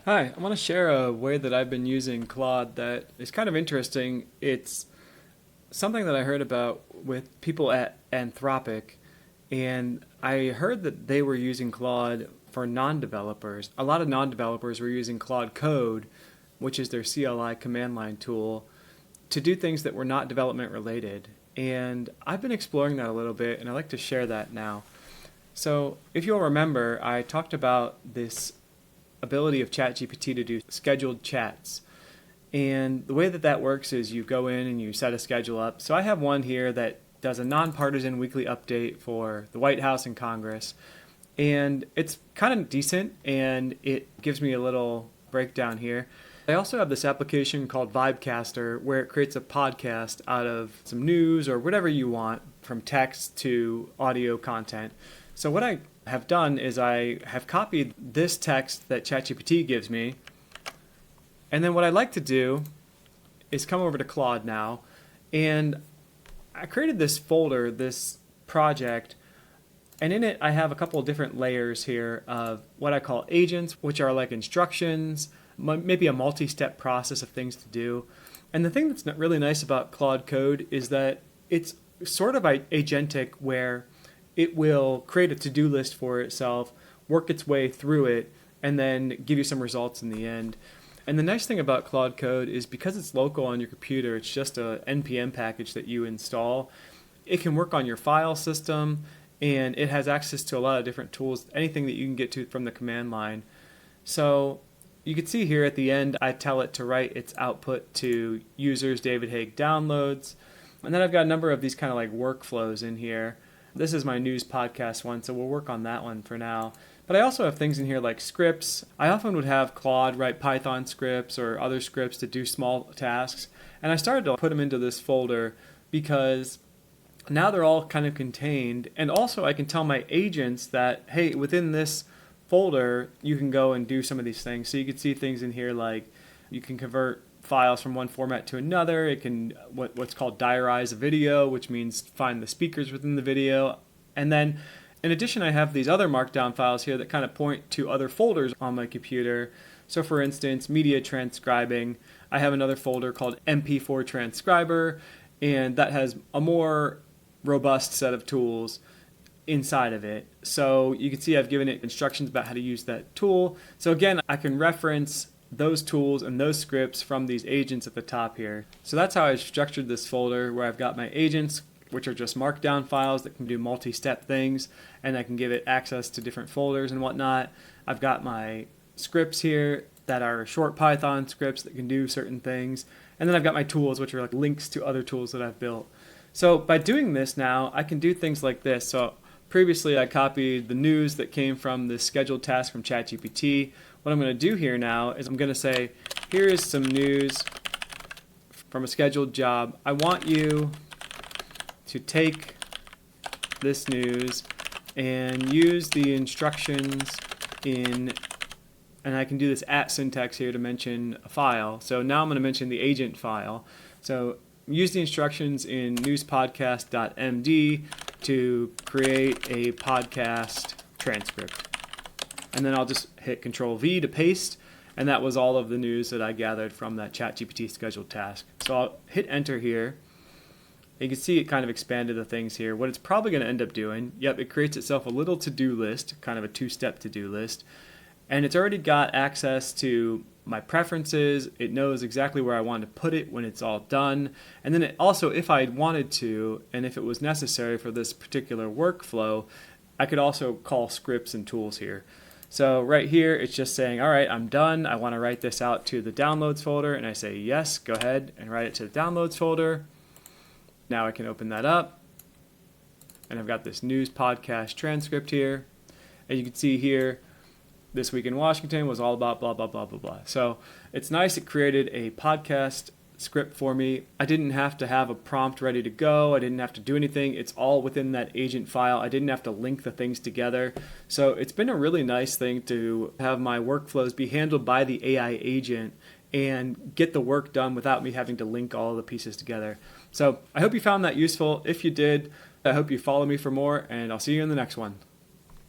Hi, I want to share a way that I've been using Claude that is kind of interesting. It's something that I heard about with people at Anthropic, and I heard that they were using Claude for non-developers. A lot of non-developers were using Claude Code, which is their CLI command line tool, to do things that were not development related. And I've been exploring that a little bit, and I'd like to share that now. So, if you'll remember, I talked about this ability of ChatGPT to do scheduled chats. And the way that that works is you go in and you set a schedule up. So I have one here that does a nonpartisan weekly update for the White House and Congress. And it's kind of decent, and it gives me a little breakdown here. I also have this application called Vibecaster where it creates a podcast out of some news or whatever you want, from text to audio content. So what I have done is I have copied this text that ChatGPT gives me, and then what I like to do is come over to Claude now, and I created this folder, this project, and in it I have a couple of different layers here of what I call agents, which are like instructions, maybe a multi-step process of things to do. And the thing that's really nice about Claude Code is that it's sort of agentic, where it will create a to-do list for itself, work its way through it, and then give you some results in the end. And the nice thing about Claude Code is because it's local on your computer, it's just a NPM package that you install. It can work on your file system, and it has access to a lot of different tools, anything that you can get to from the command line. So you can see here at the end, I tell it to write its output to users David Haig downloads. And then I've got a number of these kind of like workflows in here. This is my news podcast one, so we'll work on that one for now. But I also have things in here like scripts. I often would have Claude write Python scripts or other scripts to do small tasks. And I started to put them into this folder because now they're all kind of contained. And also I can tell my agents that, hey, within this folder, you can go and do some of these things. So you can see things in here like you can convert files from one format to another. It can what's called diarize a video, which means find the speakers within the video. And then in addition, I have these other markdown files here that kind of point to other folders on my computer. So for instance, media transcribing, I have another folder called MP4 transcriber, and that has a more robust set of tools inside of it. So you can see I've given it instructions about how to use that tool. So again, I can reference those tools and those scripts from these agents at the top here. So that's how I've structured this folder, where I've got my agents, which are just markdown files that can do multi-step things, and I can give it access to different folders and whatnot. I've got my scripts here that are short Python scripts that can do certain things. And then I've got my tools, which are like links to other tools that I've built. So by doing this now, I can do things like this. So previously I copied the news that came from this scheduled task from ChatGPT. What I'm going to do here now is I'm going to say, here is some news from a scheduled job. I want you to take this news and use the instructions in, and I can do this at syntax here to mention a file. So now I'm going to mention the agent file. So use the instructions in newspodcast.md to create a podcast transcript. And then I'll just hit Control V to paste, and that was all of the news that I gathered from that ChatGPT scheduled task. So I'll hit enter here. You can see it kind of expanded the things here. What it's probably going to end up doing, it creates itself a little to-do list, kind of a two-step to-do list. And it's already got access to my preferences. It knows exactly where I want to put it when it's all done. And then it also, if I wanted to, and if it was necessary for this particular workflow, I could also call scripts and tools here. So right here, it's just saying, all right, I'm done. I want to write this out to the downloads folder. And I say, yes, go ahead and write it to the downloads folder. Now I can open that up. And I've got this news podcast transcript here. And you can see here, This Week in Washington was all about blah, blah, blah, blah, blah. So it's nice. It created a podcast script for me. I didn't have to have a prompt ready to go. I didn't have to do anything. It's all within that agent file. I didn't have to link the things together. So it's been a really nice thing to have my workflows be handled by the AI agent and get the work done without me having to link all the pieces together. So I hope you found that useful. If you did, I hope you follow me for more, and I'll see you in the next one.